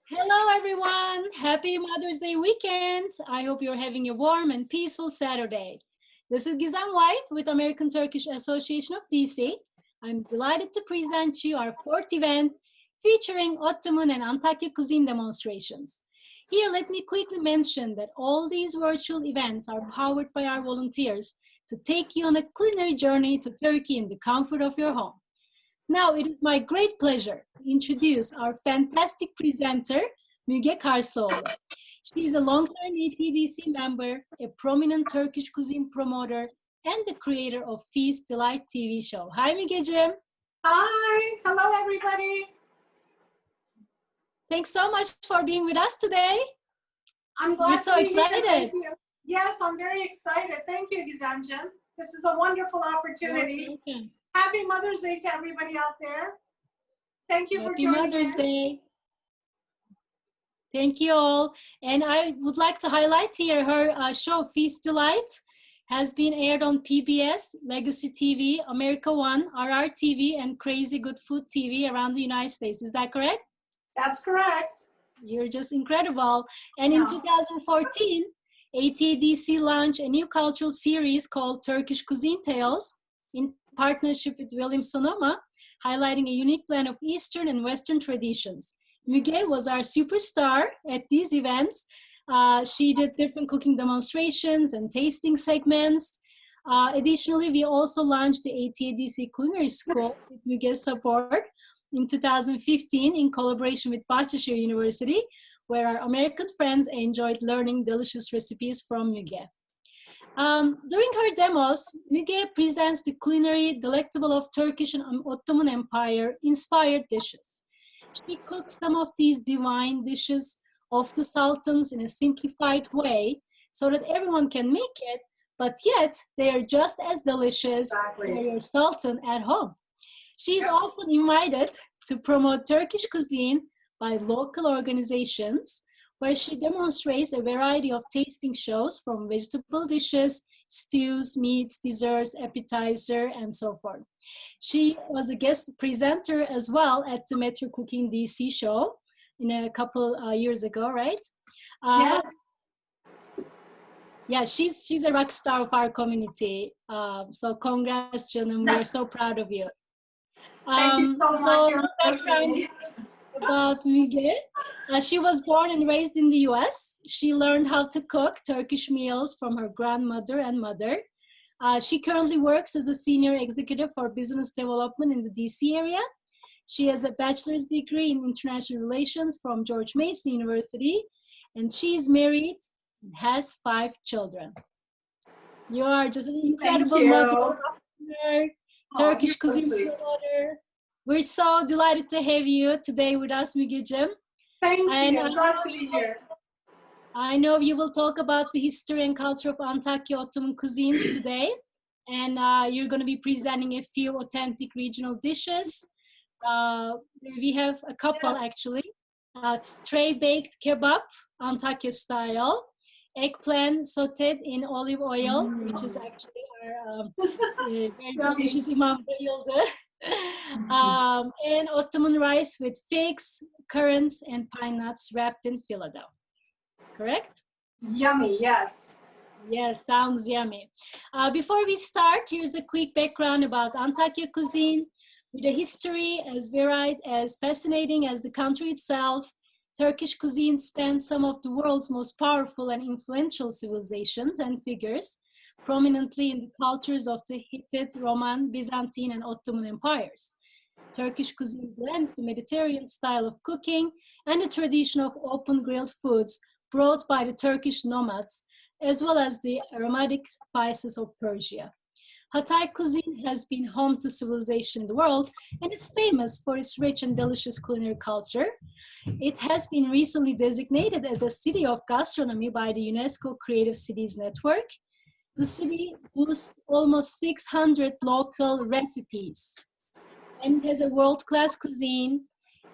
Hello, everyone. Happy Mother's Day weekend. I hope you're having a warm and peaceful Saturday. This is Gizem White with American Turkish Association of DC. I'm delighted to present you our fourth event featuring Ottoman and Antakya cuisine demonstrations. Here, let me quickly mention that all these virtual events are powered by our volunteers to take you on a culinary journey to Turkey in the comfort of your home. Now, it is my great pleasure to introduce our fantastic presenter, Müge Karslıoğlu. She is a long-time ATDC member, a prominent Turkish cuisine promoter, and the creator of Feast Delight TV show. Hi, Mügeciğim. Hi, hello everybody. Thanks so much for being with us today. I'm glad We're so to be here. excited. Thank you. Yes, I'm very excited. Thank you, Gizemciğim. This is a wonderful opportunity. Happy Mother's Day to everybody out there. Thank you for joining Happy Mother's Day. Thank you all. And I would like to highlight here her show, Feast Delight, has been aired on PBS, Legacy TV, America One, RR TV, and Crazy Good Food TV around the United States. Is that correct? That's correct. You're just incredible. And in 2014, ATDC launched a new cultural series called Turkish Cuisine Tales in partnership with William Sonoma, highlighting a unique blend of Eastern and Western traditions. Müge was our superstar at these events. She did different cooking demonstrations and tasting segments. Additionally, we also launched the ATDC Culinary School with Müge's support in 2015 in collaboration with Bahçeşehir University, where our American friends enjoyed learning delicious recipes from Müge. During her demos, Müge presents the culinary delectable of Turkish and Ottoman Empire inspired dishes. She cooks some of these divine dishes of the sultans in a simplified way so that everyone can make it, but yet they are just as delicious as your sultan at home. She is often invited to promote Turkish cuisine by local organizations, where she demonstrates a variety of tasting shows from vegetable dishes, stews, meats, desserts, appetizer, and so forth. She was a guest presenter as well at the Metro Cooking DC show in a couple years ago, right? Yes. Yeah, she's a rock star of our community. So congrats, Canım. We're so proud of you. Thank you so much. Background about Müge. She was born and raised in the US. She learned how to cook Turkish meals from her grandmother and mother. She currently works as a senior executive for business development in the DC area. She has a bachelor's degree in international relations from George Mason University, and she is married and has 5 children. You are just an incredible motivator, Turkish cuisine promoter. We're so delighted to have you today with us, Mügeciğim. Thank you. I'm glad to be here. I know you will talk about the history and culture of Antakya Ottoman cuisines today, and you're going to be presenting a few authentic regional dishes. We have a couple actually. Tray-baked kebab, Antakya style, eggplant sauteed in olive oil, which is actually our very delicious imam bayıldı. And Ottoman rice with figs, currants, and pine nuts wrapped in filet dough. Correct? Yummy, yes. Yes, sounds yummy. Before we start, here's a quick background about Antakya cuisine. With a history as varied, as fascinating as the country itself, Turkish cuisine spans some of the world's most powerful and influential civilizations and figures, prominently in the cultures of the Hittite, Roman, Byzantine, and Ottoman empires. Turkish cuisine blends the Mediterranean style of cooking and the tradition of open grilled foods brought by the Turkish nomads, as well as the aromatic spices of Persia. Hatay cuisine has been home to civilization in the world and is famous for its rich and delicious culinary culture. It has been recently designated as a city of gastronomy by the UNESCO Creative Cities Network. The city boasts almost 600 local recipes and has a world-class cuisine.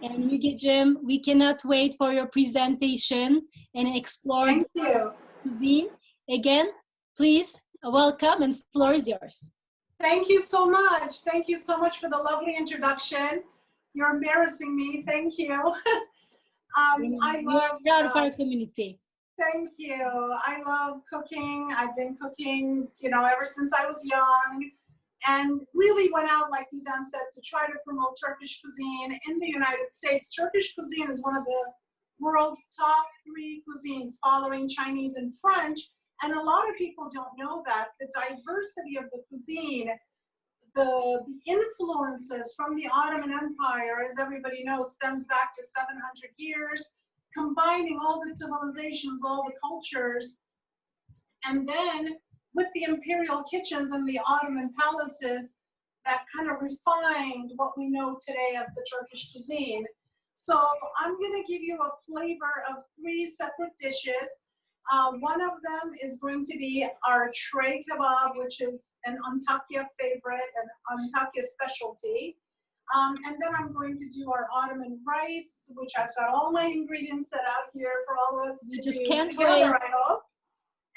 And Mügeciğim, we cannot wait for your presentation and explore the cuisine. Again, please welcome, and the floor is yours. Thank you so much. Thank you so much for the lovely introduction. You're embarrassing me. Thank you. I You're love, proud of our community. thank you. I love cooking. I've been cooking, you know, ever since I was young, and really went out, like Gizem said, to try to promote Turkish cuisine in the United States. Turkish cuisine is one of the world's top 3 cuisines, following Chinese and French. And a lot of people don't know that. The diversity of the cuisine, the influences from the Ottoman Empire, as everybody knows, stems back to 700 years, combining all the civilizations, all the cultures. And then with the imperial kitchens and the Ottoman palaces, that kind of refined what we know today as the Turkish cuisine. So I'm going to give you a flavor of 3 separate dishes. One of them is going to be our tray kebab, which is an Antakya favorite, an Antakya specialty. And then I'm going to do our Ottoman rice, which I've got all my ingredients set out here for all of us to do together, I hope.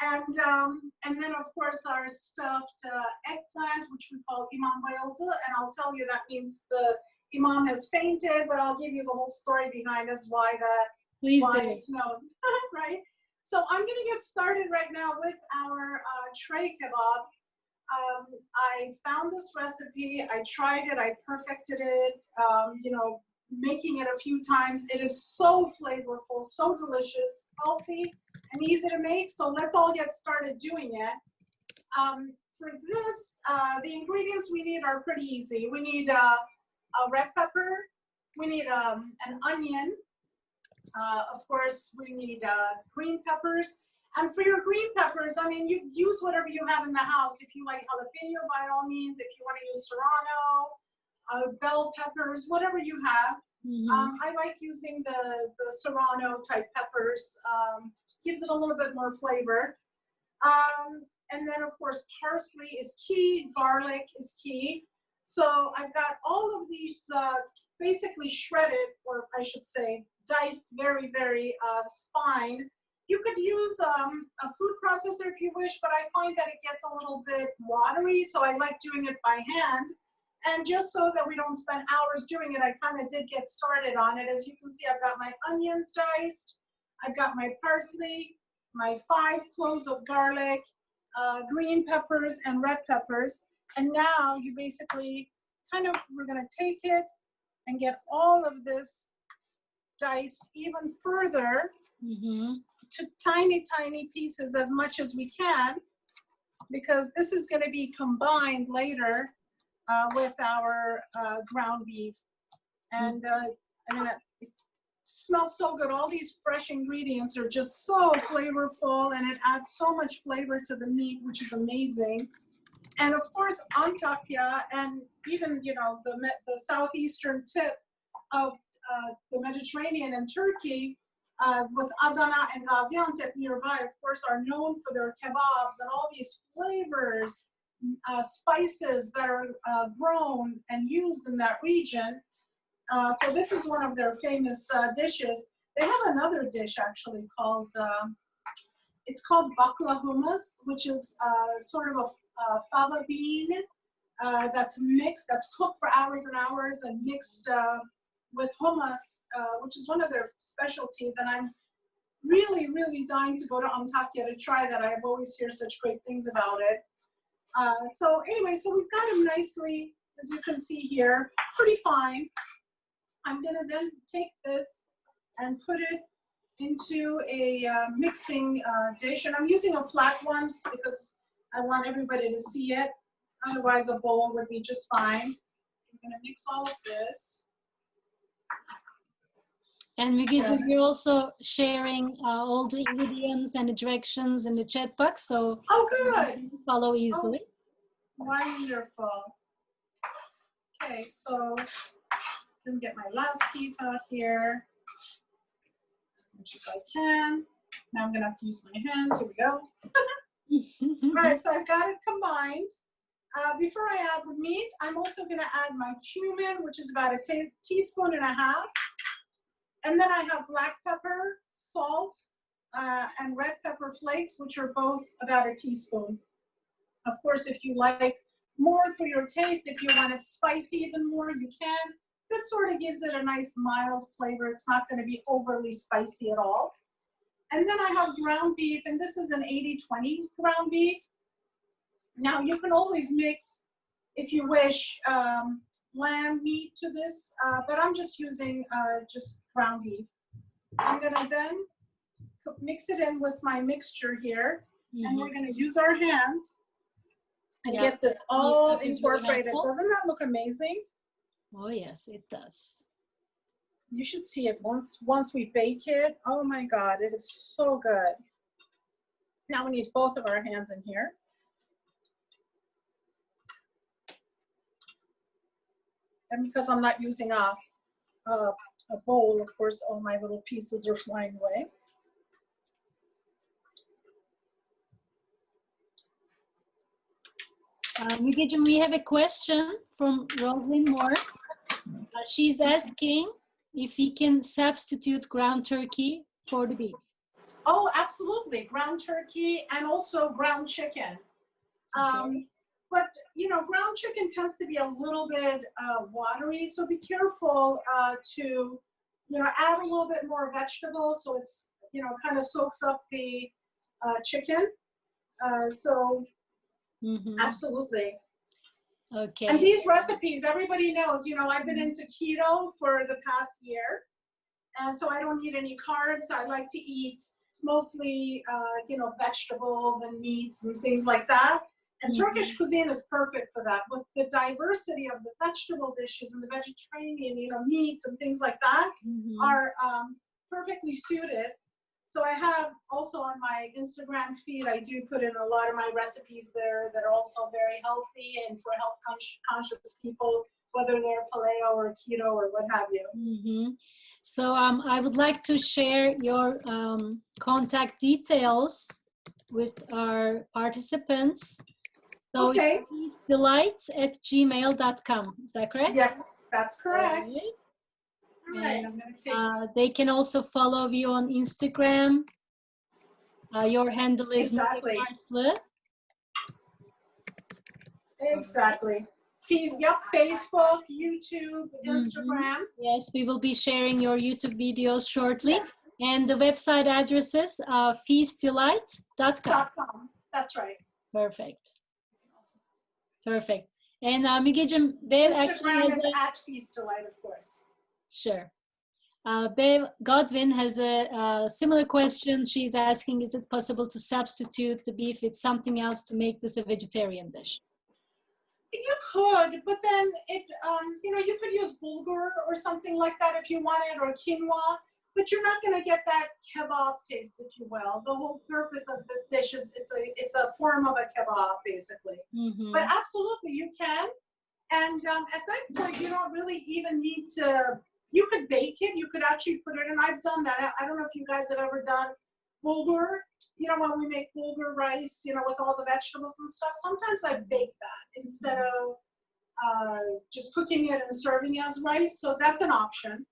And then, of course, our stuffed eggplant, which we call imam bayıldı. And I'll tell you that means the imam has fainted, but I'll give you the whole story behind us why that. Please why do. it's known, right? So I'm going to get started right now with our tray kebab. I found this recipe. I tried it. I perfected it. You know, making it a few times. It is so flavorful, so delicious, healthy, and easy to make. So let's all get started doing it. For this, the ingredients we need are pretty easy. We need a red pepper. We need an onion. Of course, we need green peppers. And for your green peppers, I mean, you use whatever you have in the house. If you like jalapeno, by all means. If you want to use serrano, bell peppers, whatever you have. I like using the serrano type peppers. Gives it a little bit more flavor. And then, of course, parsley is key. Garlic is key. So I've got all of these basically shredded, or I should say diced very, very fine. You could use a food processor if you wish, but I find that it gets a little bit watery, so I like doing it by hand. And just so that we don't spend hours doing it, I kind of did get started on it. As you can see, I've got my onions diced, I've got my parsley, my 5 cloves of garlic, green peppers and red peppers. And now you basically we're gonna take it and get all of this diced even further to tiny, tiny pieces as much as we can, because this is gonna be combined later with our ground beef. And I mean, it smells so good. All these fresh ingredients are just so flavorful, and it adds so much flavor to the meat, which is amazing. And of course, Antakya, and even, you know, the southeastern tip of the Mediterranean and Turkey, with Adana and Gaziantep nearby, of course, are known for their kebabs and all these flavors, spices that are grown and used in that region. So this is one of their famous dishes. They have another dish actually called, it's called bakla hummus, which is sort of a fava bean that's mixed, that's cooked for hours and hours and mixed with hummus, which is one of their specialties. And I'm really, really dying to go to Antakya to try that. I've always heard such great things about it. So anyway, so we've got them nicely, as you can see here, pretty fine. I'm gonna then take this and put it into a mixing dish. And I'm using a flat one because I want everybody to see it. Otherwise, a bowl would be just fine. I'm gonna mix all of this. And we're also sharing all the ingredients and the directions in the chat box, so good. You can follow easily. Oh, wonderful. Okay, so let me get my last piece out here as much as I can. Now I'm gonna have to use my hands. Here we go. All right, so I've got it combined. Before I add the meat, I'm also gonna add my cumin, which is about a teaspoon and a half. And then I have black pepper, salt, and red pepper flakes, which are both about a teaspoon. Of course, if you like more for your taste, if you want it spicy even more, you can. This sort of gives it a nice mild flavor. It's not going to be overly spicy at all. And then I have ground beef, and this is an 80-20 ground beef. Now you can always mix, if you wish, lamb meat to this, but I'm just using just ground beef. I'm gonna then mix it in with my mixture here, and we're gonna use our hands and get this all incorporated. Doesn't that look amazing? Oh yes, it does. You should see it once we bake it. Oh my God, it is so good. Now we need both of our hands in here. And because I'm not using a bowl, of course, all my little pieces are flying away. Mügeciğim, we have a question from Roslyn Moore. She's asking if he can substitute ground turkey for the beef. Oh, absolutely. Ground turkey and also ground chicken. Okay. But, you know, ground chicken tends to be a little bit watery, so be careful to, you know, add a little bit more vegetables so it's, you know, kind of soaks up the chicken. Absolutely. Okay. And these recipes, everybody knows, you know, I've been into keto for the past year, and so I don't eat any carbs. I like to eat mostly, you know, vegetables and meats and things like that. And Turkish cuisine is perfect for that. With the diversity of the vegetable dishes and the Mediterranean, you know, meats and things like that are perfectly suited. So I have also on my Instagram feed, I do put in a lot of my recipes there that are also very healthy and for health conscious people, whether they're paleo or keto or what have you. So I would like to share your contact details with our participants. So okay. It's delight@gmail.com. Is that correct? Yes, that's correct. All right. They can also follow you on Instagram. Your handle is Müge Karslıoğlu. Exactly. Yep, Facebook, YouTube, Instagram. Yes, we will be sharing your YouTube videos shortly. Yes. And the website address is feastdelight.com. That's right. Perfect. Perfect. And Mügeciğim, Instagram is at Feast Delight, of course. Sure. Bev Godwin has a similar question. She's asking, is it possible to substitute the beef with something else to make this a vegetarian dish? You could, but then it, you know, you could use bulgur or something like that if you wanted, or quinoa, but you're not going to get that kebab taste, if you will. The whole purpose of this dish is it's a form of a kebab, basically. But absolutely, you can. And at that point, you don't really even need to. You could bake it. You could actually put it in. I've done that. I don't know if you guys have ever done bulgur. You know, when we make bulgur rice, you know, with all the vegetables and stuff, sometimes I bake that instead of just cooking it and serving it as rice. So that's an option.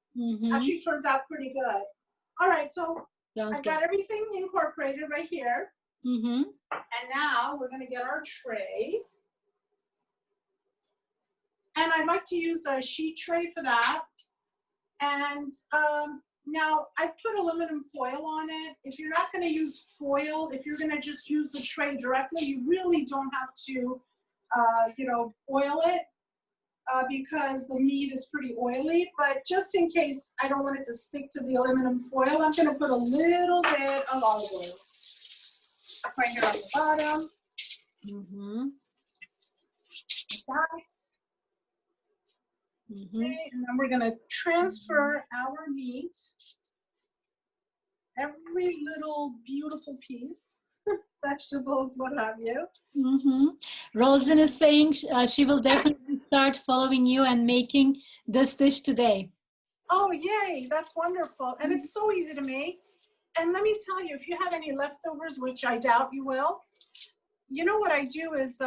Actually turns out pretty good. All right, so I've got everything incorporated right here. And now we're going to get our tray. And I like to use a sheet tray for that. And now I put aluminum foil on it. If you're not going to use foil, if you're going to just use the tray directly, you really don't have to, you know, oil it because the meat is pretty oily. But just in case I don't want it to stick to the aluminum foil, I'm going to put a little bit of olive oil right here on the bottom. Okay, and then we're going to transfer our meat, every little beautiful piece, vegetables, what have you. Rosen is saying she will definitely start following you and making this dish today. Oh, yay, that's wonderful. And it's so easy to make. And let me tell you, if you have any leftovers, which I doubt you will, you know what I do is,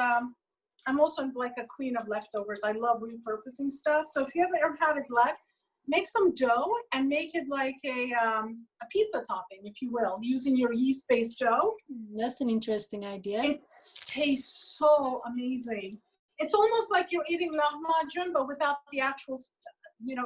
I'm also like a queen of leftovers. I love repurposing stuff. So if you ever have it left, make some dough and make it like a pizza topping, if you will, using your yeast-based dough. That's an interesting idea. It tastes so amazing. It's almost like you're eating lahmacun, but without the actual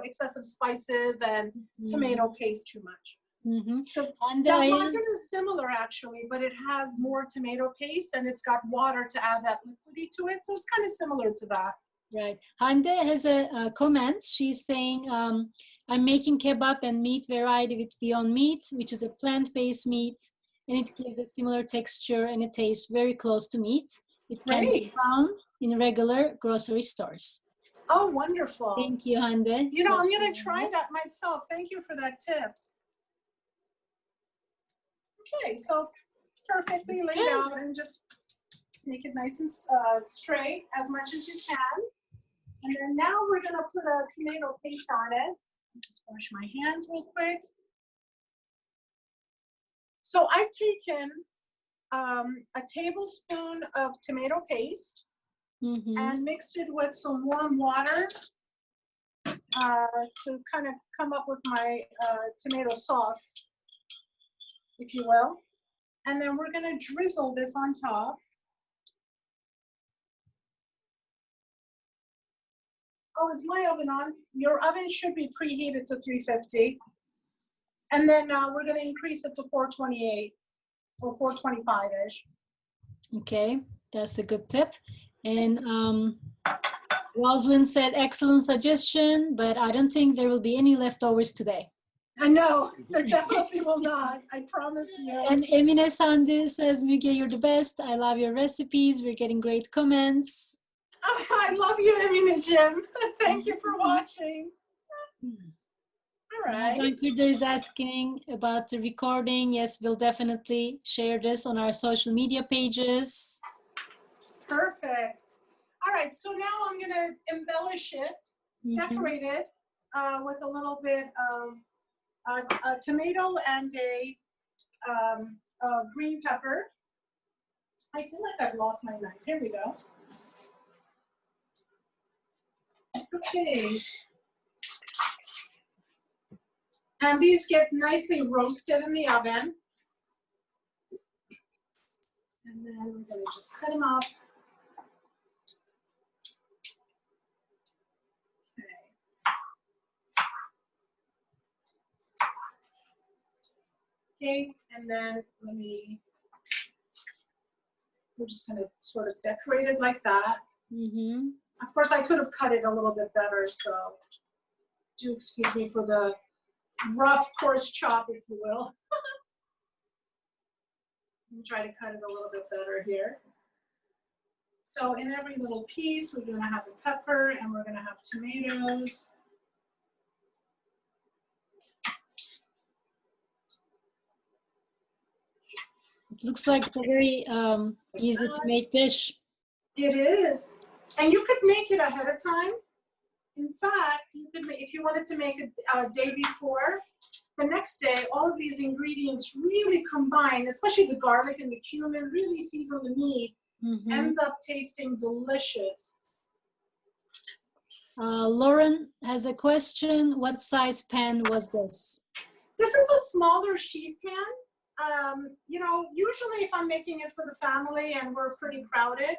excessive spices and tomato paste too much. Because Ramadan is similar actually, but it has more tomato paste and it's got water to add that liquidy to it. So it's kind of similar to that. Right. Hande has a comment. She's saying, I'm making kebab and meat variety with Beyond Meat, which is a plant-based meat, and it gives a similar texture and it tastes very close to meat. It can be found in regular grocery stores. Oh, wonderful. Thank you, Hande. I'm going to try that myself. Thank you for that tip. Okay, so perfectly laid out, and just make it nice and straight as much as you can. And then now we're going to put a tomato paste on it. Just wash my hands real quick. So I've taken a tablespoon of tomato paste and mixed it with some warm water to kind of come up with my tomato sauce, if you will. And then we're going to drizzle this on top. Oh, is my oven on? Your oven should be preheated to 350. And then we're going to increase it to 428 or 425-ish. Okay, that's a good tip. And Rosalind said, excellent suggestion, but I don't think there will be any leftovers today. I know, there definitely will not, I promise you. And Emine Sandi says, Müge, you're the best. I love your recipes. We're getting great comments. Oh, I love you, Emine Jim. Thank you for watching. All right. Zankurda is asking about the recording. Yes, we'll definitely share this on our social media pages. Perfect. All right, so now I'm going to embellish it, decorate it with a little bit of a tomato and a green pepper. I feel like I've lost my knife. Here we go. Okay. And these get nicely roasted in the oven. And then we're going to just cut them up. Okay, and then we're just going to sort of decorate it like that. Of course, I could have cut it a little bit better, so do excuse me for the rough, coarse chop, if you will. Let me try to cut it a little bit better here. So in every little piece, we're going to have a pepper and we're going to have tomatoes. It looks like it's a very easy to make dish. It is. And you could make it ahead of time. In fact, you could, if you wanted to make it a day before, the next day, all of these ingredients really combine, especially the garlic and the cumin, really season the meat, ends up tasting delicious. Lauren has a question. What size pan was this? This is a smaller sheet pan. Usually if I'm making it for the family and we're pretty crowded,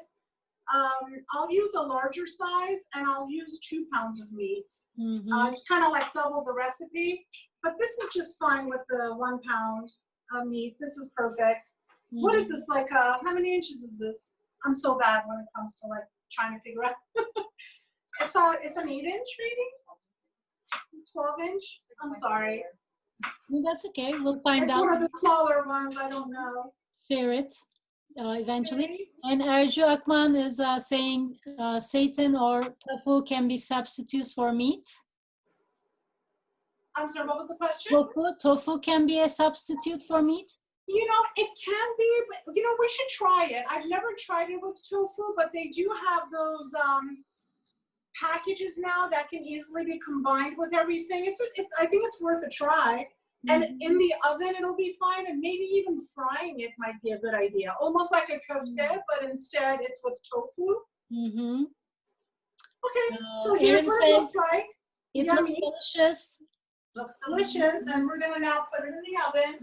I'll use a larger size and I'll use 2 pounds of meat. Kind of like double the recipe, but this is just fine with the 1 pound of meat. This is perfect. What is this, like, how many inches is this? I'm so bad when it comes to like trying to figure out. It's an 8-inch maybe? 12-inch? I'm sorry. No, that's okay. We'll find out. It's one of the smaller ones. I don't know. Share it eventually. Okay. And Erju Akman is saying seitan or tofu can be substitutes for meat. I'm sorry, what was the question? Tofu can be a substitute for meat? It can be, but, we should try it. I've never tried it with tofu, but they do have those packages now that can easily be combined with everything. I think it's worth a try. And in the oven, it'll be fine. And maybe even frying it might be a good idea. Almost like a kofte, but instead it's with tofu. Okay, so here's what it looks like. It Yummy. looks delicious. Looks delicious. And we're going to now put it in the oven.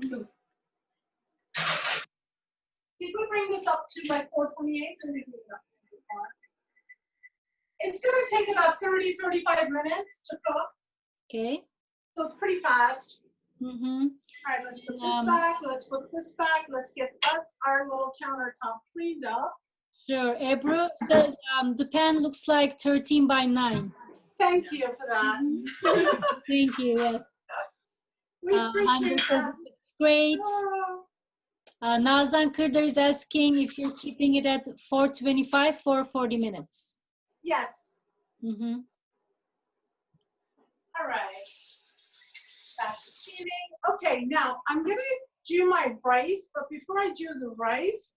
Did we bring this up to like 428? It's going to take about 30-35 minutes to cook. Okay. So it's pretty fast. Mm-hmm. All right, let's put this back. Let's put this back. Let's get our little countertop cleaned up. Sure. Ebru says the pan looks like 13 by 9. Thank you for that. Thank you. Yes. We appreciate that. It's great. Nazan Kırdar is asking if you're keeping it at 425 for 40 minutes. Yes. Mm-hmm. All right. Back to seating. Okay, now I'm going to do my rice, but before I do the rice,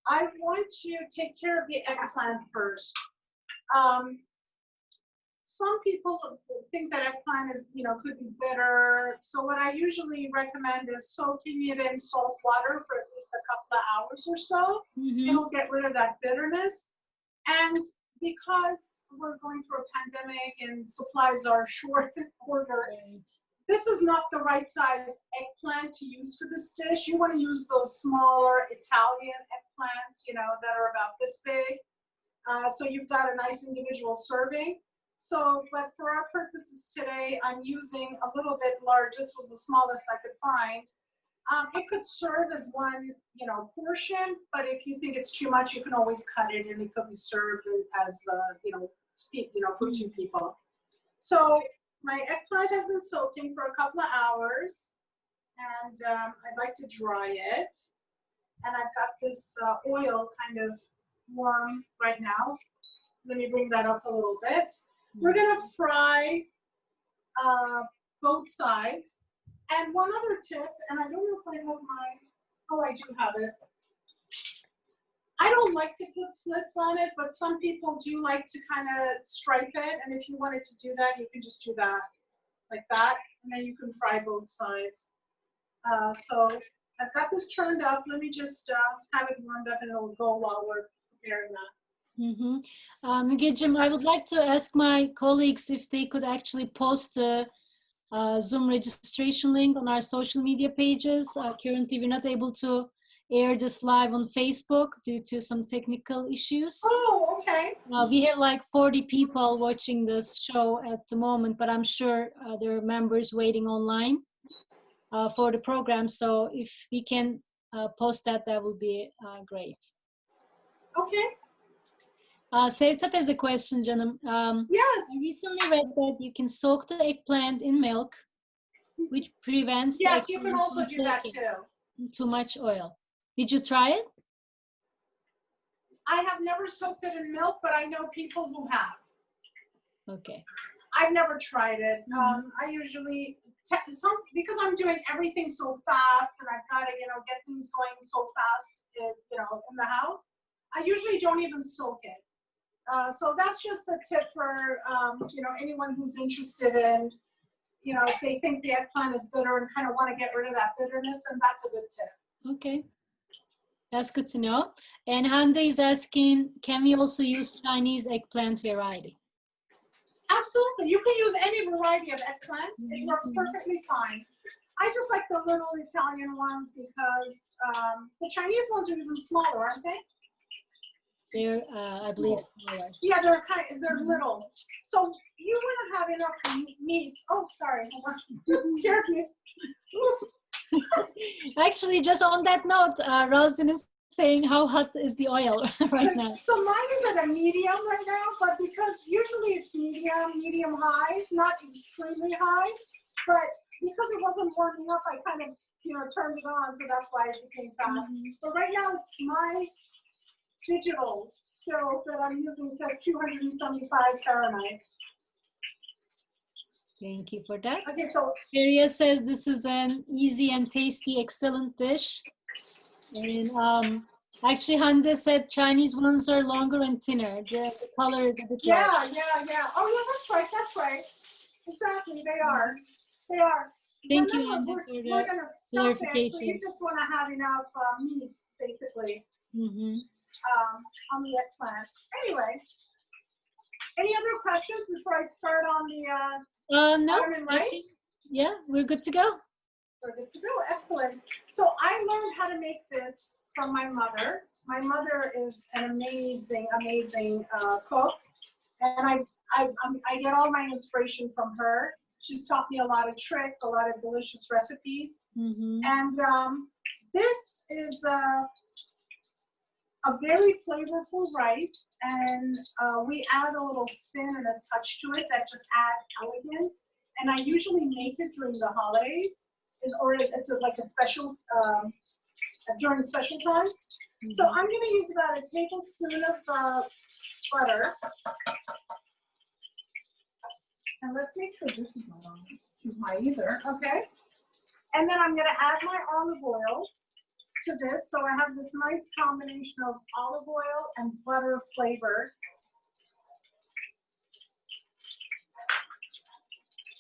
I want to take care of the eggplant first. Some people think that eggplant is, could be bitter. So what I usually recommend is soaking it in salt water for at least a couple of hours or so. Mm-hmm. It'll get rid of that bitterness. And because we're going through a pandemic and supplies are short in order, this is not the right size eggplant to use for this dish. You want to use those smaller Italian eggplants, that are about this big. So you've got a nice individual serving. So, but for our purposes today, I'm using a little bit large. This was the smallest I could find. It could serve as one, portion, but if you think it's too much, you can always cut it and it could be served as, for 2 people. So my eggplant has been soaking for a couple of hours, and I'd like to dry it. And I've got this oil kind of warm right now. Let me bring that up a little bit. We're gonna fry both sides. And one other tip, and I don't know if I have I do have it. I don't like to put slits on it, but some people do like to kind of stripe it. And if you wanted to do that, you can just do that, like that. And then you can fry both sides. So I've got this turned up. Let me just have it warmed up and it'll go while we're preparing that. Mm-hmm. Mügeciğim, I would like to ask my colleagues if they could actually post the Zoom registration link on our social media pages. Currently, we're not able to air this live on Facebook due to some technical issues. Oh, okay. We have like 40 people watching this show at the moment, but I'm sure there are members waiting online for the program. So if we can post that, that would be great. Okay. Sevtap has a question, Canım. Yes. I recently read that you can soak the eggplant in milk, which prevents yes, you can also do that too much oil. Did you try it? I have never soaked it in milk, but I know people who have. Okay. I've never tried it. I usually, because I'm doing everything so fast and I've got to, get things going so fast, in the house, I usually don't even soak it. So that's just a tip for, anyone who's interested in, if they think the eggplant is bitter and kind of want to get rid of that bitterness, then that's a good tip. Okay. That's good to know. And Hande is asking, can we also use Chinese eggplant variety? Absolutely. You can use any variety of eggplant. It works perfectly fine. I just like the little Italian ones because the Chinese ones are even smaller, aren't they? They're, I believe, smaller. Yeah, they're little. So you want to have enough meat. Oh, sorry. It scared me. Actually, just on that note, Rosin is saying how hot is the oil right now? So mine is at a medium right now, but because usually it's medium high, not extremely high, but because it wasn't warming up, I kind of, turned it on, so that's why it became fast. But right now it's my digital stove that I'm using says 275 Fahrenheit. Thank you for that. Okay, so Feria says this is an easy and tasty, excellent dish. And actually, Hande said Chinese ones are longer and thinner. The color is a bit yeah. Oh yeah, that's right. Exactly, they are. Thank Remember, you, Hande, we're going to stuff it, so you just want to have enough meat, basically, on the eggplant. Anyway, any other questions before I start on the no, rice? Yeah, we're good to go. We're good to go. Excellent. So I learned how to make this from my mother. My mother is an amazing cook, and I get all my inspiration from her. She's taught me a lot of tricks, a lot of delicious recipes. Mm-hmm. And this is a very flavorful rice, and we add a little spin and a touch to it that just adds elegance. And I usually make it during the holidays, or it's like a special, during special times. Mm-hmm. So I'm going to use about a tablespoon of butter. And let's make sure this is not too high either, okay? And then I'm going to add my olive oil to this, so I have this nice combination of olive oil and butter flavor.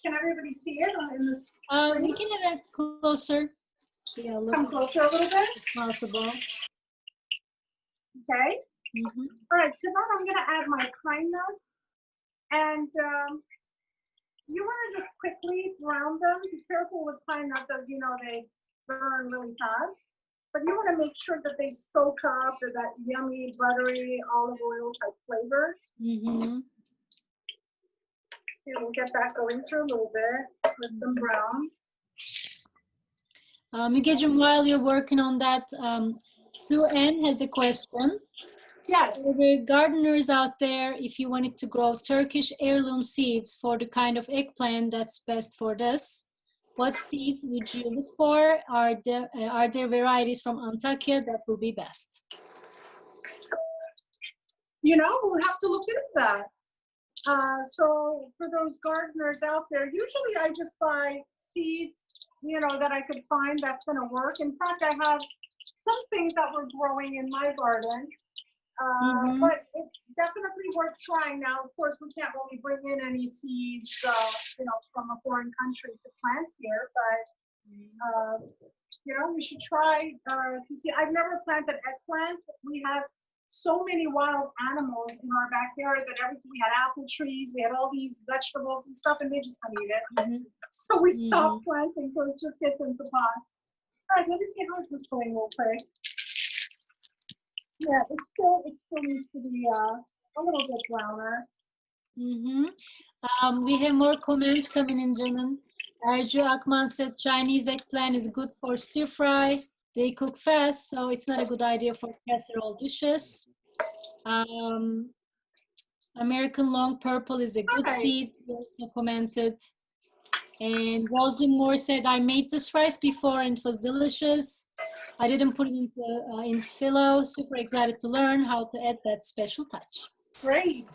Can everybody see it in this? We can get closer. Yeah, come closer a little bit. If possible. Okay. Mm-hmm. All right. To that, I'm going to add my pine nuts, and you want to just quickly brown them. Be careful with pine nuts, as you know they burn really fast. But you want to make sure that they soak up that yummy, buttery olive oil type flavor. Mm-hmm. Okay, we'll get that going for a little bit with them brown. Mügeciğim, while you're working on that, Sue Ann has a question. Yes. For the gardeners out there, if you wanted to grow Turkish heirloom seeds for the kind of eggplant that's best for this, what seeds would you look for? Are there varieties from Antakya that will be best? You know, we'll have to look into that. So for those gardeners out there, usually I just buy seeds, you know, that I could find that's going to work. In fact, I have some things that we're growing in my garden, but it's definitely worth trying. Now, of course, we can't really bring in any seeds, you know, from a foreign country to plant here, but, you know, we should try to see. I've never planted eggplant. We have so many wild animals in our backyard that every time we had apple trees, we had all these vegetables and stuff, and they just couldn't eat it. So we stopped planting, so it just gets into pots. All right, let me see how this going real quick. Yeah, it still needs to be a little bit browner. We have more comments coming in, Canan. Erju Akman said Chinese eggplant is good for stir fry. They cook fast, so it's not a good idea for casserole dishes. American long purple is a good seed. He also commented. And Roslyn Moore said, I made this rice before and it was delicious. I didn't put it in phyllo. Super excited to learn how to add that special touch. Great.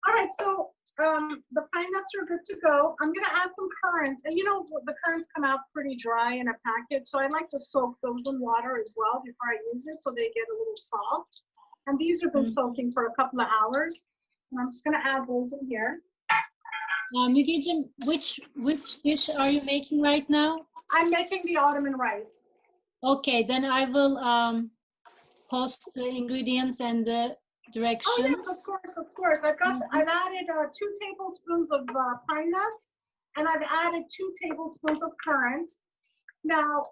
All right, so the pine nuts are good to go. I'm going to add some currants. And you know, the currants come out pretty dry in a package, so I like to soak those in water as well before I use it so they get a little soft. And these have been soaking for a couple of hours. And I'm just going to add those in here. Mügeciğim, which dish are you making right now? I'm making the Ottoman rice. Okay, then I will post the ingredients and the directions. Oh yes, of course. I've added 2 tablespoons of pine nuts, and I've added 2 tablespoons of currants. Now,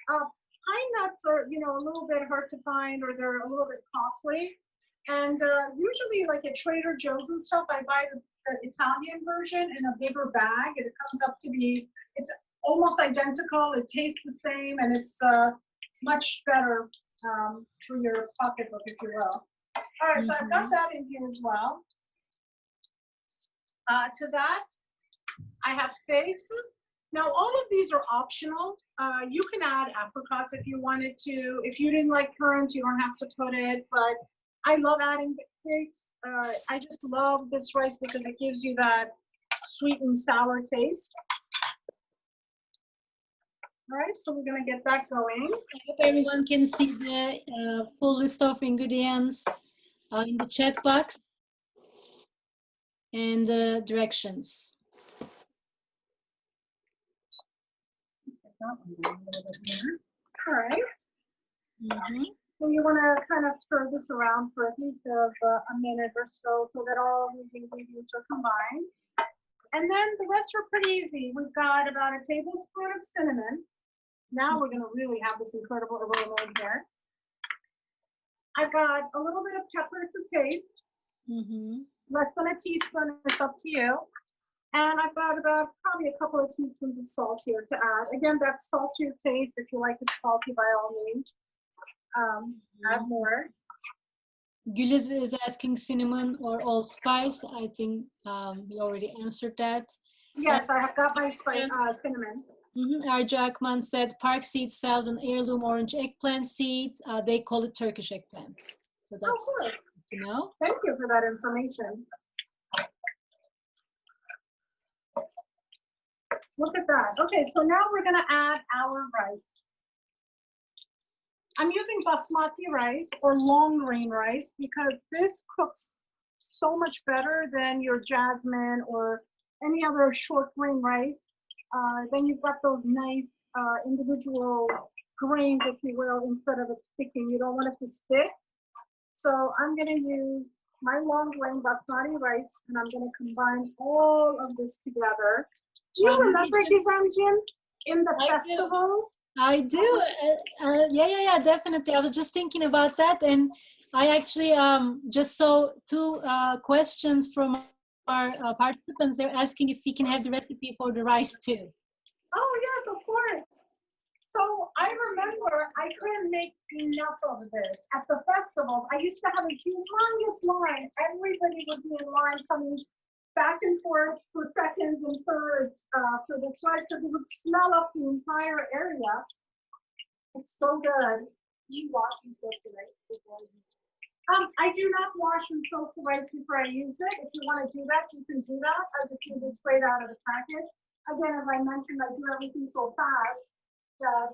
pine nuts are, you know, a little bit hard to find, or they're a little bit costly. And usually, like at Trader Joe's and stuff, I buy the Italian version in a bigger bag, and it comes up to be, it's almost identical. It tastes the same, and it's much better for your pocketbook, if you will. All right, so I've got that in here as well. To that, I have figs. Now, all of these are optional. You can add apricots if you wanted to. If you didn't like currants, you don't have to put it, but I love adding figs. I just love this rice because it gives you that sweet and sour taste. All right, so we're gonna get that going. I hope everyone can see the full list of ingredients in the chat box and the directions. All right. So you want to kind of stir this around for at least a minute or so that all these ingredients are combined. And then the rest are pretty easy. We've got about a tablespoon of cinnamon. Now we're going to really have this incredible aroma in here. I've got a little bit of pepper to taste. Less than a teaspoon, it's up to you. And I've got about probably a couple of teaspoons of salt here to add. Again, that's salt to your taste. If you like it salty, by all means, add more. Güliz is asking cinnamon or allspice. I think we already answered that. Yes, I have got my cinnamon. Arju Akman said Park Seed sells an heirloom orange eggplant seed. They call it Turkish eggplant. So that's good to know. Thank you for that information. Look at that. Okay, so now we're going to add our rice. I'm using basmati rice or long grain rice because this cooks so much better than your jasmine or any other short grain rice. Then you've got those nice individual grains, if you will, instead of it sticking. You don't want it to stick. So I'm going to use my long grain basmati rice, and I'm going to combine all of this together. Do you remember Gizemciğim in the festivals? I do. Yeah, definitely. I was just thinking about that, and I actually just saw two questions from our participants. They're asking if we can have the recipe for the rice too. Oh yes, of course. So I remember I couldn't make enough of this. At the festivals, I used to have a humongous line. Everybody would be in line coming back and forth for seconds and thirds for this rice because it would smell up the entire area. It's so good. You wash and soak the rice before you I do not wash and soak the rice before I use it. If you want to do that, you can do that. I just use it straight out of the packet. Again, as I mentioned, I do everything so fast that,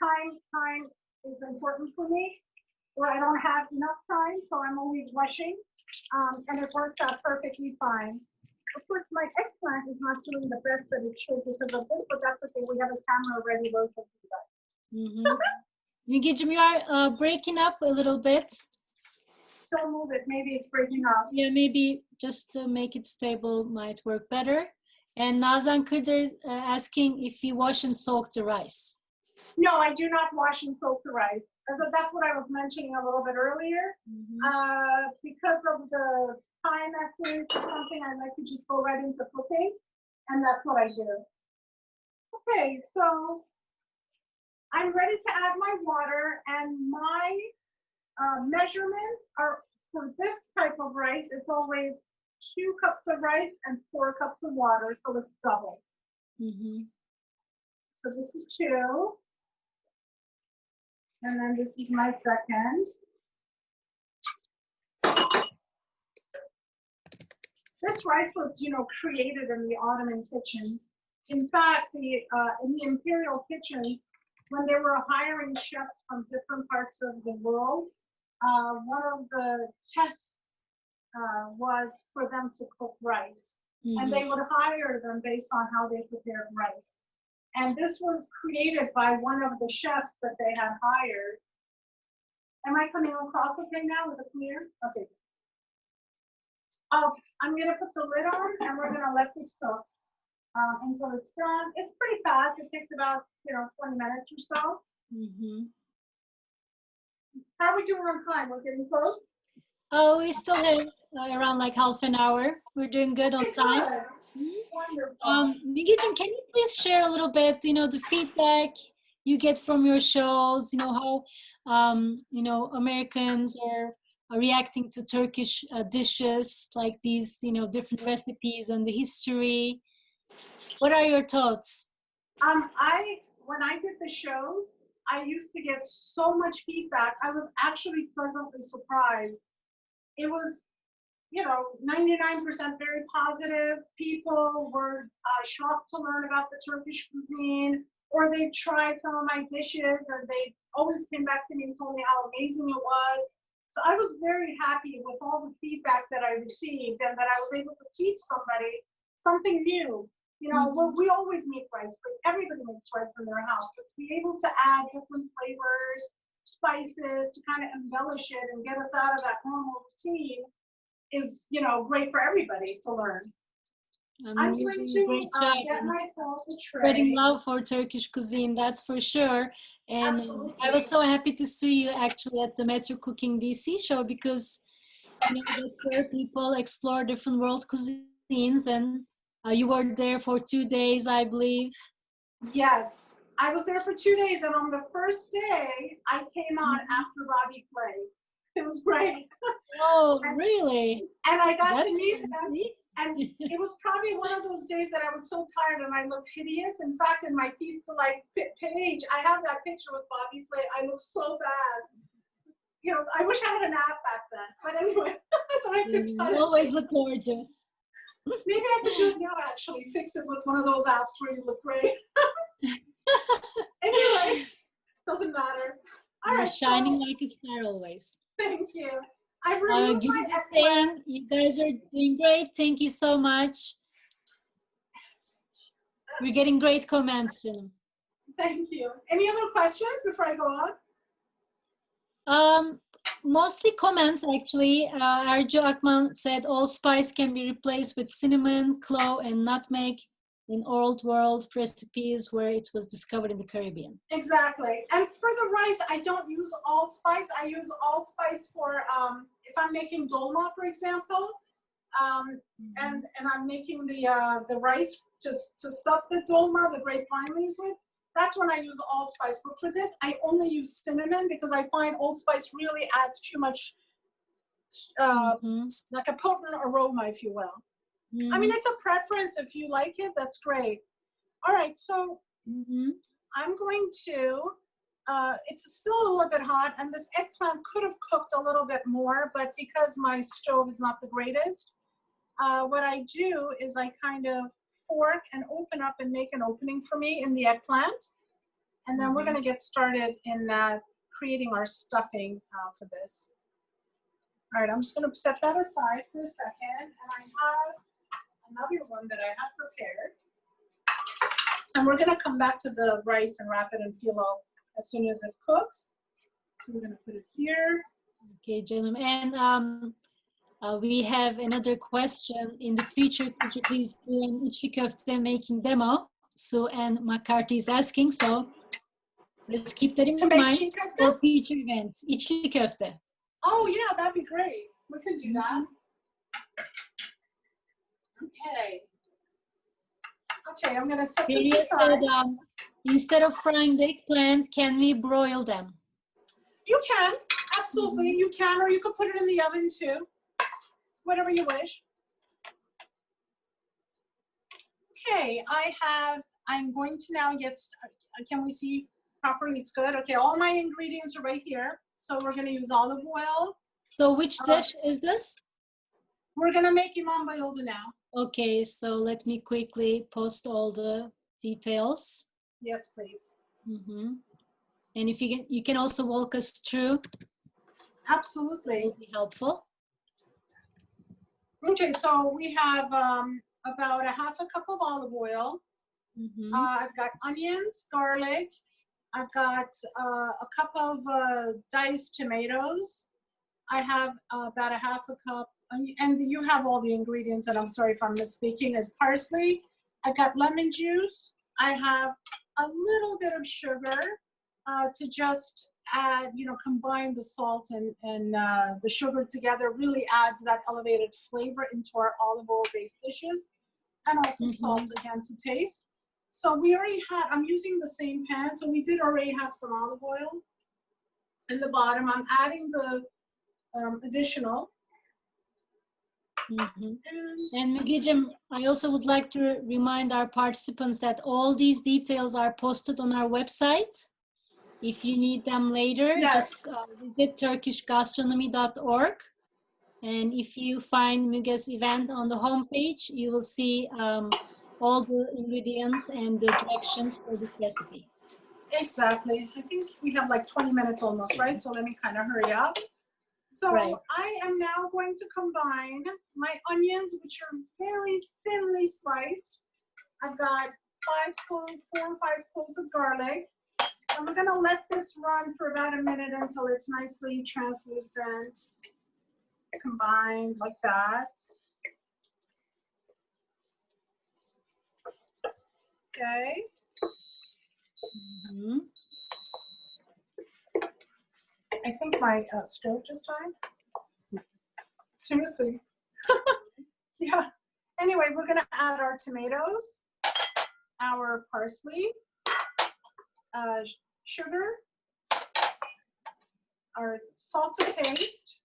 time is important for me. Or I don't have enough time, so I'm always rushing, and it works out perfectly fine. Of course, my eggplant is not doing the best that it should because of this, but that's okay. We have a camera ready to do that. Mügeciğim, you are breaking up a little bit. Don't move it. Maybe it's breaking up. Yeah, maybe just to make it stable might work better. And Nazan Kırder is asking if you wash and soak the rice. No, I do not wash and soak the rice. That's what I was mentioning a little bit earlier. Because of the time essence or something, I like to just go right into cooking, and that's what I do. Okay, so I'm ready to add my water, and my measurements are for this type of rice. It's always 2 cups of rice and 4 cups of water, so it's double. So this is 2. And then this is my second. This rice was, created in the Ottoman kitchens. In fact, in the imperial kitchens, when they were hiring chefs from different parts of the world, one of the tests was for them to cook rice. And they would hire them based on how they prepared rice. And this was created by one of the chefs that they had hired. Am I coming across okay now? Is it clear? Okay. I'm going to put the lid on, and we're going to let this cook until it's done. It's pretty fast. It takes about 20 minutes or so. How are we doing on time? We're getting close. Oh, we still have around like half an hour. We're doing good on time. Wonderful. Mügeciğim, can you please share a little bit, the feedback you get from your shows, how, Americans are reacting to Turkish dishes like these, different recipes and the history. What are your thoughts? When I did the show, I used to get so much feedback. I was actually pleasantly surprised. It was 99% very positive. People were shocked to learn about the Turkish cuisine, or they tried some of my dishes and they always came back to me and told me how amazing it was. So I was very happy with all the feedback that I received and that I was able to teach somebody something new. We always make rice, but everybody makes rice in their house. But to be able to add different flavors, spices, to kind of embellish it and get us out of that normal routine is, great for everybody to learn. I'm going to get myself a tray. Spreading love for Turkish cuisine, that's for sure. And I was so happy to see you actually at the Metro Cooking DC show because that's where people explore different world cuisines, and You were there for 2 days, I believe. Yes, I was there for 2 days, and on the first day, I came on after Bobby played. It was great. Oh, really? And I got That's to meet him, neat. and it was probably one of those days that I was so tired and I looked hideous. In fact, in my piece to like page, I have that picture with Bobby Flay. I look so bad. You know, I wish I had an app back then. But anyway, I thought I could try You to always change. look gorgeous. Maybe I could do it now, actually. Fix it with one of those apps where you look great. Anyway, doesn't matter. All You're right, shining so like a star always. thank you. I've removed my Good eggplant. saying, you guys are doing great. Thank you so much. We're getting great comments, Janım. Thank you. Any other questions before I go on? Mostly comments, actually. Ercü Akman said allspice can be replaced with cinnamon, clove, and nutmeg in old world recipes where it was discovered in the Caribbean. Exactly. And for the rice, I don't use allspice. I use allspice for if I'm making dolma, for example, and I'm making the rice to stuff the dolma, the grapevine leaves with. That's when I use allspice. But for this, I only use cinnamon because I find allspice really adds too much, like a potent aroma, if you will. I mean, it's a preference. If you like it, that's great. All right, so I'm going to, it's still a little bit hot, and this eggplant could have cooked a little bit more, but because my stove is not the greatest, what I do is I kind of fork and open up and make an opening for me in the eggplant. And then we're going to get started in creating our stuffing for this. All right, I'm just going to set that aside for a second. And I have another one that I have prepared. And we're going to come back to the rice and wrap it in phyllo as soon as it cooks. So we're going to put it here. Okay, Janım. And we have another question. In the future, could you please do an içli köfte making demo? Sue and McCarthy is asking, so let's keep that in mind for future events. İçli köfte. Oh yeah, that'd be great. We can do that. Okay. Okay, I'm gonna set this aside. Said, instead of frying the eggplant, can we broil them? You can, absolutely. You can, or you could put it in the oven too. Whatever you wish. Okay, I'm going to now get started. Can we see properly? It's good. Okay, all my ingredients are right here. So we're going to use olive oil. So which dish is this? We're going to make imam bayıldı now. Okay, so let me quickly post all the details. Yes, please. And if you can also walk us through. Absolutely. It would be helpful. Okay, so we have about a half a cup of olive oil. I've got onions, garlic. I've got a cup of diced tomatoes. I have about a half a cup, and you have all the ingredients, and I'm sorry if I'm misspeaking, is parsley. I've got lemon juice. I have a little bit of sugar to just add, combine the salt and the sugar together, really adds that elevated flavor into our olive oil based dishes, and also salt again to taste. So we already had, I'm using the same pan, so we did already have some olive oil in the bottom. I'm adding the additional. And Mügeciğim, I also would like to remind our participants that all these details are posted on our website. If you need them later, just visit turkishgastronomy.org. And if you find Müge's event on the homepage, you will see all the ingredients and the directions for this recipe. Exactly. I think we have like 20 minutes almost, right? So let me kind of hurry up. So I am now going to combine my onions, which are very thinly sliced. I've got 4 or 5 cloves of garlic. I'm going to let this run for about a minute until it's nicely translucent. Combined like that. Okay. I think my stove just died. Seriously. Yeah. Anyway, we're gonna add our tomatoes, our parsley, sugar, our salt to taste,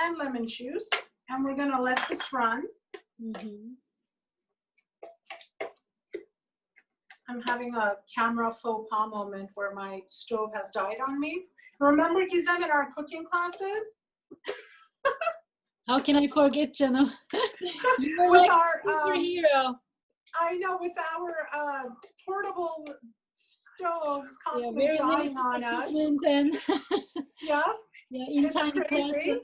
and lemon juice. And we're gonna let this run. Mhm. I'm having a camera faux pas moment where my stove has died on me. Remember, Gizem, in our cooking classes? How can I forget, Canım? You were With like our, a hero. I know, with our portable stoves constantly Very dying limited on us. equipment and Yeah, in it's tiny crazy. classes.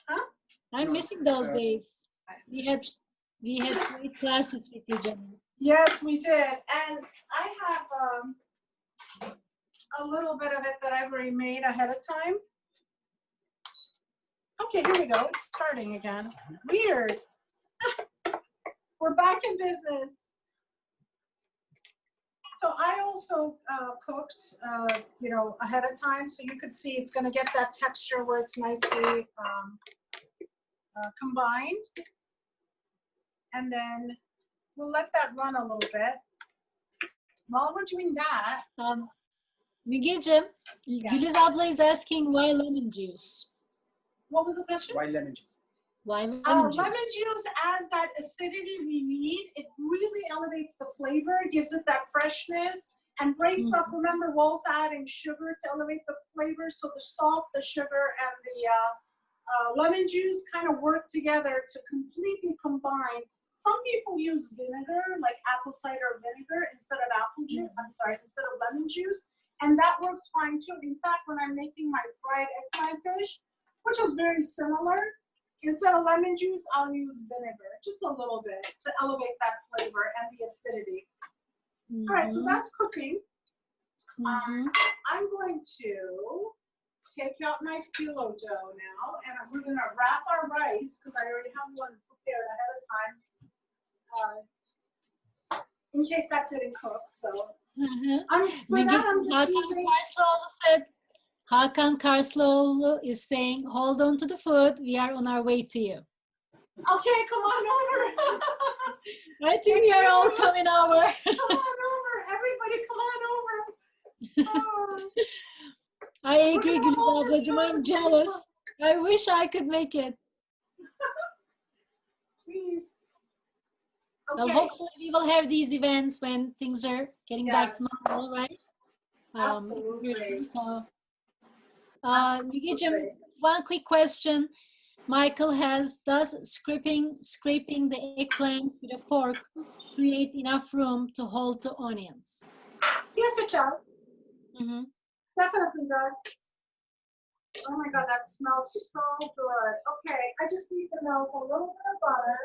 Huh? I'm missing those days. We had great classes with you, Canım. Yes, we did. And I have a little bit of it that I've already made ahead of time. Okay, here we go. It's starting again. Weird. We're back in business. So I also cooked, ahead of time, so you could see it's going to get that texture where it's nicely combined. And then we'll let that run a little bit. While we're doing that, Mügeciğim, Güliz abla is asking why lemon juice? what was the question? Why lemon juice? Why lemon juice? Lemon juice adds that acidity we need. It really elevates the flavor, gives it that freshness, and breaks up. Remember, we're also adding sugar to elevate the flavor. So the salt, the sugar, and the lemon juice kind of work together to completely combine. Some people use vinegar, like apple cider vinegar, instead of instead of lemon juice. And that works fine too. In fact, when I'm making my fried eggplant dish, which is very similar, instead of lemon juice, I'll use vinegar, just a little bit, to elevate that flavor and the acidity. All right, so that's cooking. I'm going to take out my phyllo dough now, and we're going to wrap our rice, because I already have one prepared ahead of time, in case that didn't cook. So for that, I'm just using... Hakan Karslıoğlu is saying, hold on to the food. We are on our way to you. Okay, come on over. I think we are all coming over. Come on over. Everybody, come on over. Oh. I agree, Güliz ablacığım. I'm jealous. I wish I could make it. Please. Well, Okay. hopefully we will have these events when things are getting back to normal, right? Absolutely. So, Mügeciğim, one quick question. Michael has, does scraping the eggplants with a fork create enough room to hold the onions? Yes, it does. Definitely does. Oh my God, that smells so good. Okay, I just need to melt a little bit of butter.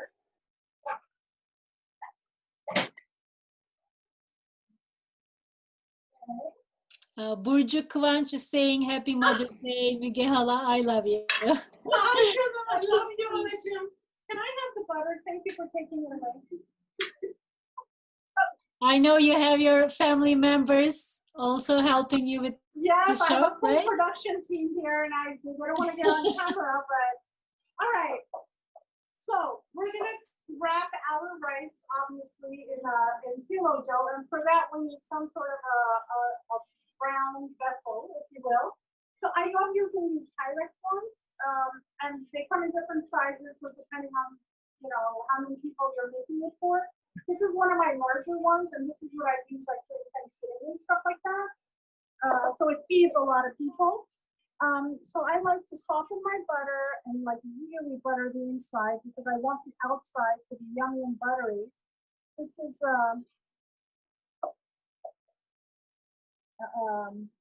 Burcu Kıvanç is saying, Happy Mother's Day, Müge hala, I love you. I love you, Jim. Can I have the butter? Thank you for taking it away. I know you have your family members also helping you with yes, the show, I have a full right? production team here, and I don't want to get on camera, but all right. So we're gonna wrap our rice, obviously, in phyllo dough, and for that we need some sort of a brown vessel, if you will. So I love using these Pyrex ones, and they come in different sizes, so depending on how many people you're making it for. This is one of my larger ones, and this is what I use like for Thanksgiving and stuff like that. So it feeds a lot of people. So I like to soften my butter and like really butter the inside because I want the outside to be yummy and buttery. This is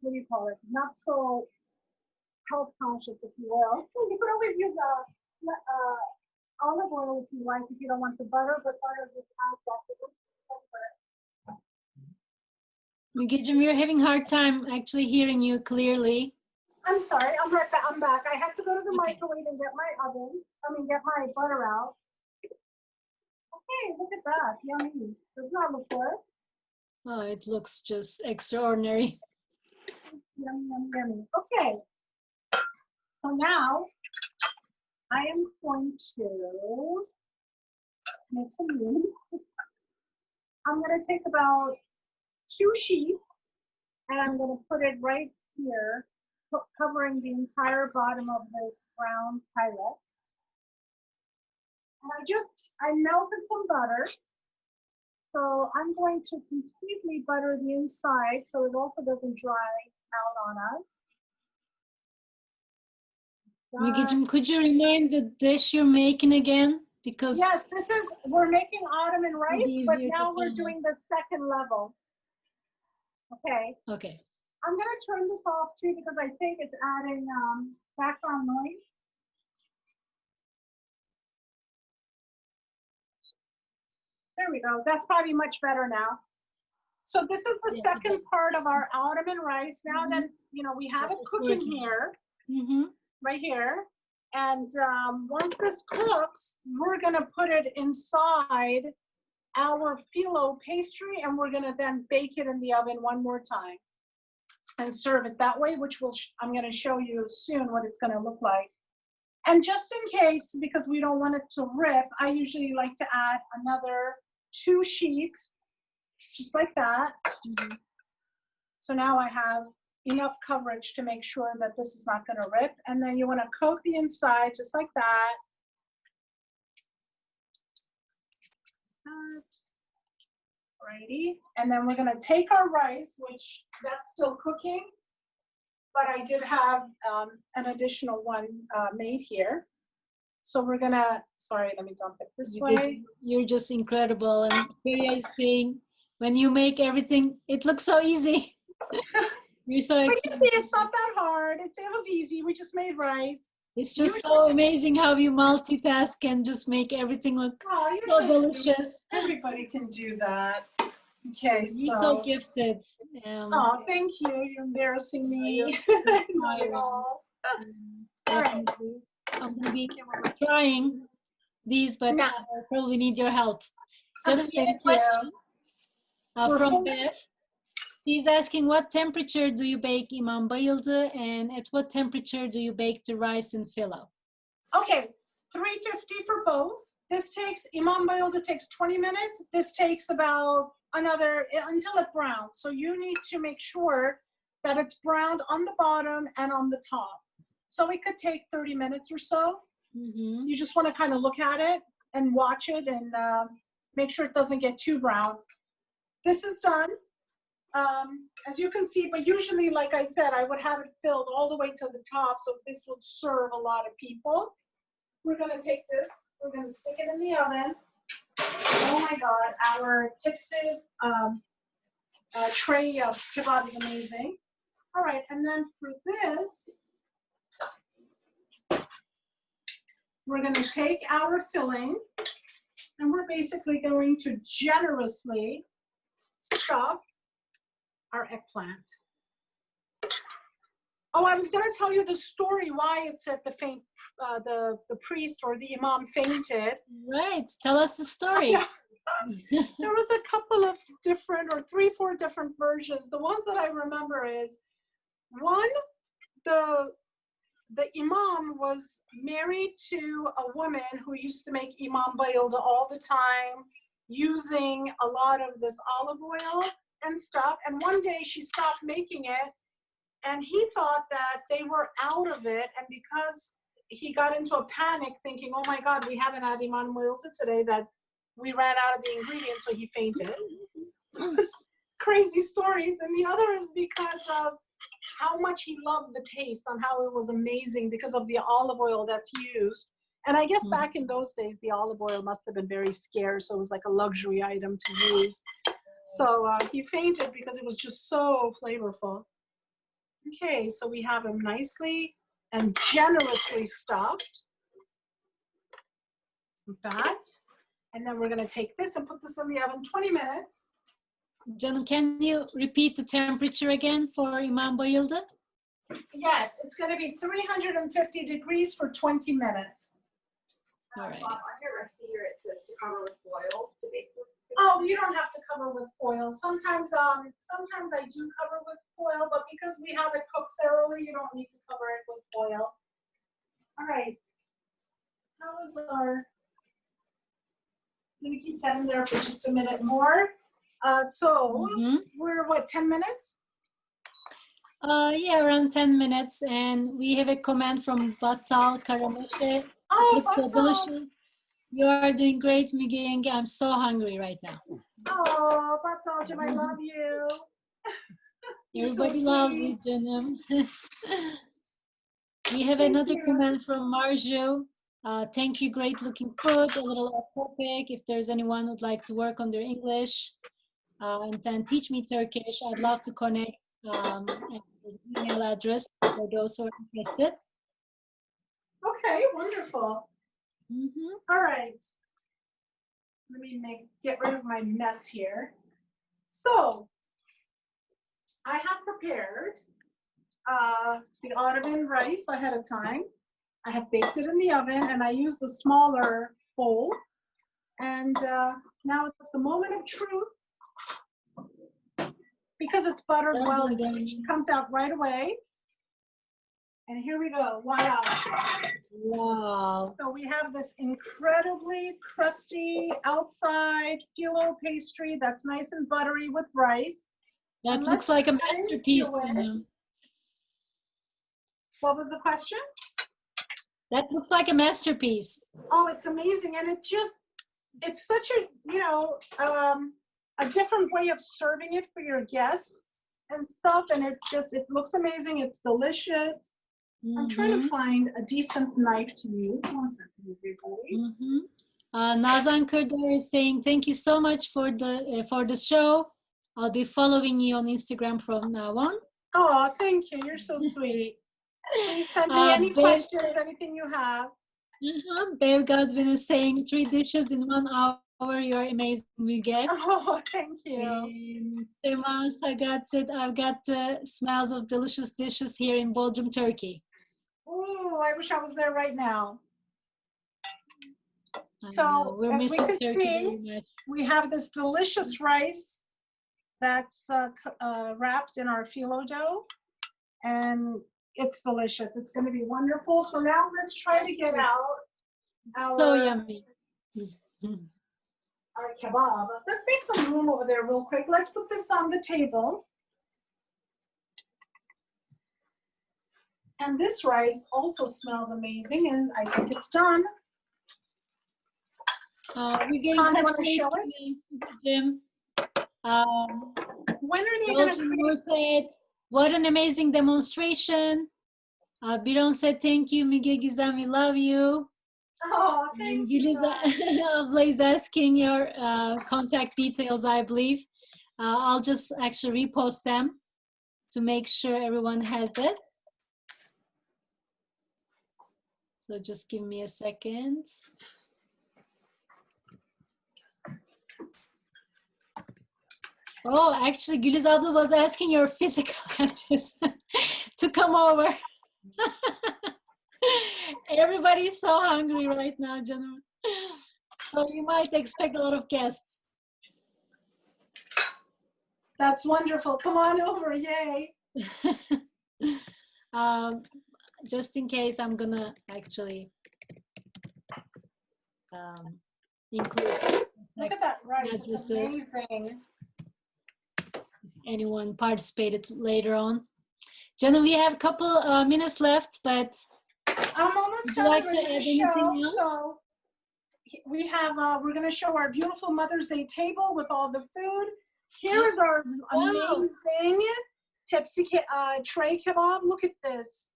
what do you call it? Not so health conscious, if you will. You could always use olive oil if you like, if you don't want the butter, but butter without that. Mügeciğim, we're having a hard time actually hearing you clearly. I'm sorry, I'm right back. I'm back. I had to go to the microwave and get get my butter out. Okay, look at that. Yummy. Doesn't that look good? Oh, it looks just extraordinary. Yummy, yummy, yummy. Okay. So now I am going to make some room. I'm going to take about 2 sheets and I'm going to put it right here, covering the entire bottom of this brown Pyrex. And I melted some butter. So I'm going to completely butter the inside so it also doesn't dry out on us. Mügeciğim, could you remind the dish you're making again? Because yes, we're making Ottoman rice, but now we're follow. doing the second level. Okay. Okay. I'm going to turn this off too because I think it's adding background noise. There we go. That's probably much better now. So this is the second part of our Ottoman rice. Now that it's, we have it cooking here, right here. And once this cooks, we're going to put it inside our phyllo pastry, and we're going to then bake it in the oven one more time and serve it that way, which I'm going to show you soon what it's going to look like. And just in case, because we don't want it to rip, I usually like to add another 2 sheets, just like that. So now I have enough coverage to make sure that this is not going to rip. And then you want to coat the inside just like that. Alrighty. And then we're going to take our rice, which that's still cooking, but I did have an additional one made here. So we're going to, sorry, let me dump it this way. You're just incredible. And Victoria is saying, when you make everything, it looks so easy. You're so excited. But you see, it's not that hard. It was easy. We just made rice. It's just so amazing how you multitask and just make everything look so delicious. Everybody can do that. Okay, You're so gifted. Oh, thank you. You're embarrassing me. Not at all. All right. I'm going to be trying these, but I probably need your help. Just a question from Beth. She's asking, what temperature do you bake imam bayıldı, and at what temperature do you bake the rice and phyllo? Okay, 350 for both. This takes, imam bayıldı takes 20 minutes. This takes about another, until it browns. So you need to make sure that it's browned on the bottom and on the top. So it could take 30 minutes or so. You just want to kind of look at it and watch it and make sure it doesn't get too brown. This is done. As you can see, but usually, like I said, I would have it filled all the way to the top, so this would serve a lot of people. We're going to take this, we're going to stick it in the oven. Oh my God, our tipsid tray of kebab is amazing. All right, and then for this, we're going to take our filling, and we're basically going to generously stuff our eggplant. Oh, I was going to tell you the story why it said the priest or the imam fainted. Right, tell us the story. There was a couple of different, or 3-4 different versions. The ones that I remember is, one, the imam was married to a woman who used to make imam bayıldı all the time, using a lot of this olive oil and stuff, and one day she stopped making it, and he thought that they were out of it, and because he got into a panic thinking, oh my God, we haven't had imam bayıldı today, that we ran out of the ingredients, so he fainted. Crazy stories. And the other is because of how much he loved the taste, and how it was amazing because of the olive oil that's used. And I guess back in those days, the olive oil must have been very scarce, so it was like a luxury item to use. So he fainted because it was just so flavorful. Okay, so we have him nicely and generously stuffed with that. And then we're going to take this and put this in the oven 20 minutes. Canım, can you repeat the temperature again for imam bayıldı? Yes, it's going to be 350 degrees for 20 minutes. All right. On your recipe here, it says to cover with foil to bake with. Oh, you don't have to cover with foil. Sometimes I do cover with foil, but because we have it cooked thoroughly, you don't need to cover it with foil. All right. was our, I'm gonna keep that in there for just a minute more. So we're what, 10 minutes? Yeah, around 10 minutes. And we have a comment from Batal Karameşe. Oh, Looks so Batal. delicious. You are doing great, Müge Yenge. I'm so hungry right now. Oh, Batal'cığım, I love you. You're Everybody so loves sweet. you, Canım. We have Thank another you. comment from Marjo. Thank you, great looking food, a little off topic. If there's anyone who'd like to work on their English and then teach me Turkish, I'd love to connect and there's an email address for those who are interested. Okay, wonderful. All right. Let me get rid of my mess here. So, I have prepared the Ottoman rice ahead of time. I have baked it in the oven, and I use the smaller bowl. And now it's the moment of truth. Because it's buttered well, it comes out right away. And here we go. Wow. Wow. So we have this incredibly crusty outside phyllo pastry that's nice and buttery with rice. That And looks like a masterpiece. Canım. What was the question? That looks like a masterpiece. Oh, it's amazing. And it's such a, a different way of serving it for your guests and stuff. And it looks amazing. It's delicious. I'm trying to find a decent knife to use. One second, everybody. Nazan Kırdar is saying, thank you so much for the show. I'll be following you on Instagram from now on. Oh, thank you. You're so sweet. Please send me any questions, anything you have. Bev Godwin is saying 3 dishes in 1 hour. You're amazing, Müge. Oh, thank you. Sema Sagat said, I've got smells of delicious dishes here in Belgium, Turkey. Oh, I wish I was there right now. So, as we can see, we have this delicious rice that's wrapped in our phyllo dough, and it's delicious. It's going to be wonderful. So now let's try to get out our, so yummy. Our kebab. Let's make some room over there real quick. Let's put this on the table. And this rice also smells amazing, and I think it's done. We're getting such great Jim. When are they going to said, what an amazing demonstration. Biron said, thank you, Müge Gizem, we love you. Oh, thank you. Abla is asking your contact details, I believe. I'll just actually repost them to make sure everyone has it. So just give me a second. Oh, actually, Güliz Abla was asking your physical address to come over. Everybody's so hungry right now, Canım. So you might expect a lot of guests. That's wonderful. Come on over, yay. Just in case, I'm gonna actually include. Look at that rice, it's amazing. Anyone participated later on. Jenna, we have a couple minutes left, but I'm almost done with the show. So we have, we're going to show our beautiful Mother's Day table with all the food. Here is our amazing tepsi tray kebab. Look at this.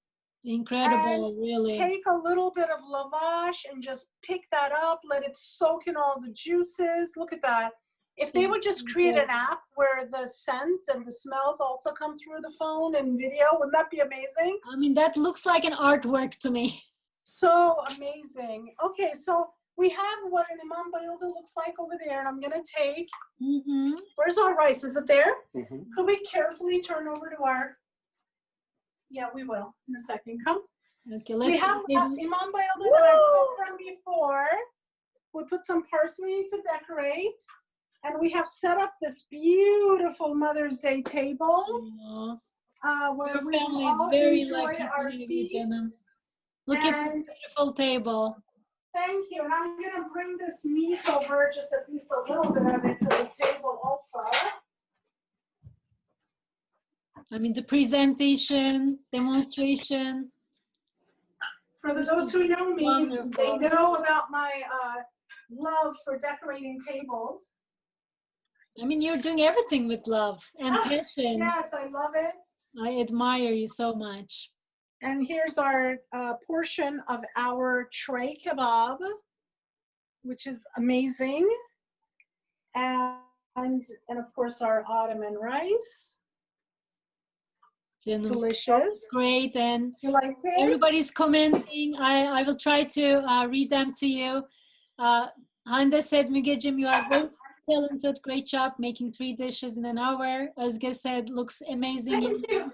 Incredible, and really. Take a little bit of lavash and just pick that up. Let it soak in all the juices. Look at that. If they would just create an app where the scents and the smells also come through the phone and video, wouldn't that be amazing? I mean, that looks like an artwork to me. So amazing. Okay, so we have what an imam bayıldı looks like over there, and I'm going to take, where's our rice? Is it there? Could we carefully turn over to our, yeah, we will in a second. Come. Okay, let's we have imam bayıldı that I've cooked from before. We put some parsley to decorate. And we have set up this beautiful Mother's Day table where we will all enjoy our feast. Look at this beautiful table. Thank you. And I'm going to bring this meat over, just at least a little bit of it, to the table also. I mean, the presentation, demonstration. For those who know me, Wonderful. they know about my love for decorating tables. I mean, you're doing everything with love and passion. Yes, I love it. I admire you so much. And here's our portion of our tray kebab, which is amazing. And of course, our Ottoman rice. Delicious. Great. And you like it? Everybody's commenting. I will try to read them to you. Hande said, Mügeciğim, you are very talented. Great job making 3 dishes in an hour. Özge said, looks amazing. Thank you.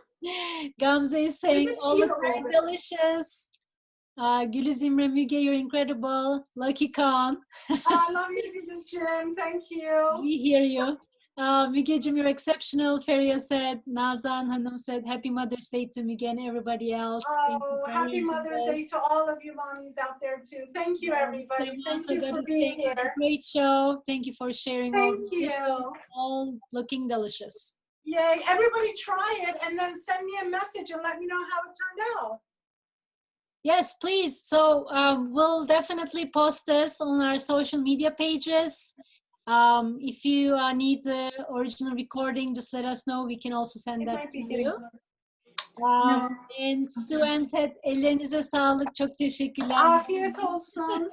Gamze is saying, all cheat look very over? delicious. Gülüz İmre, Müge, you're incredible. Lucky Khan. I love you, Jim. Thank you. We hear you. Mügeciğim, you're exceptional. Feria said, Nazan Hanım said, Happy Mother's Day to Müge and everybody else. Oh, happy Mother's Day to all of you mommies out there too. Thank you, everybody. Thank you for being here. Great show. Thank you for sharing all Thank the you. dishes, all looking delicious. Yay. Everybody try it and then send me a message and let me know how it turned out. Yes, please. So we'll definitely post this on our social media pages. If you need the original recording, just let us know. We can also send that to you. And Suen said, ellerinize sağlık. Çok teşekkürler. Afiyet olsun.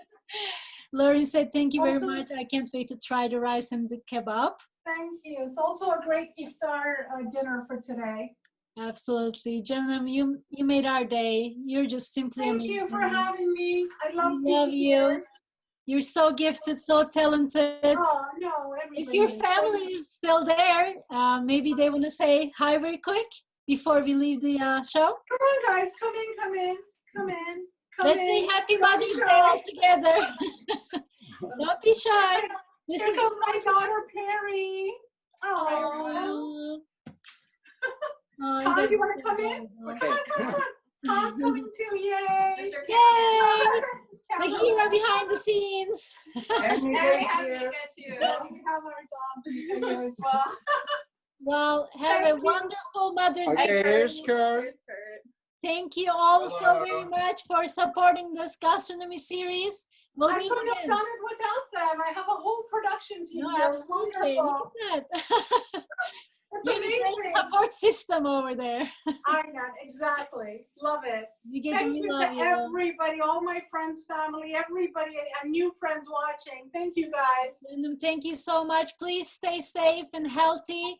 Lauren said, thank you very much. I can't wait to try the rice and the kebab. Thank you. It's also a great iftar dinner for today. Absolutely. Canım, you made our day. You're just simply Thank amazing. you for having me. I love you. Here. You're so gifted, so talented. Oh, no, if your family is still there, maybe they want to say hi very quick before we leave the show. Come on, guys. Come in. Let's say Happy Mother's Day all together. Don't be shy. This Here comes my daughter, Perry. Oh. Con, do you want to come in? Okay. Come on. Con's coming too. Yay. Yay. Mahira behind the scenes. And we have Müge too. Yes, we have our dog here as well. Well, have a wonderful Mother's Day. Okay, here's Kurt. Thank you all so very much for supporting this gastronomy series. I couldn't have done it without them. I have a whole production team here. It's wonderful. Look at that. It's amazing. Support system over there. I know, exactly. Love it. Thank you to everybody, all my friends, family, everybody, and new friends watching. Thank you, guys. And thank you so much. Please stay safe and healthy.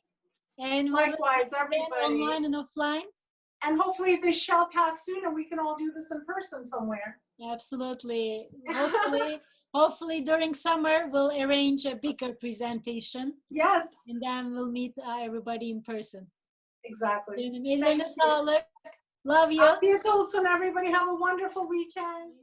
And likewise, everybody. Online and offline. And hopefully this shall pass soon and we can all do this in person somewhere. Absolutely. Hopefully during summer we'll arrange a bigger presentation. Yes. And then we'll meet everybody in person. Exactly. Love you. Afiyet olsun, everybody. Have a wonderful weekend.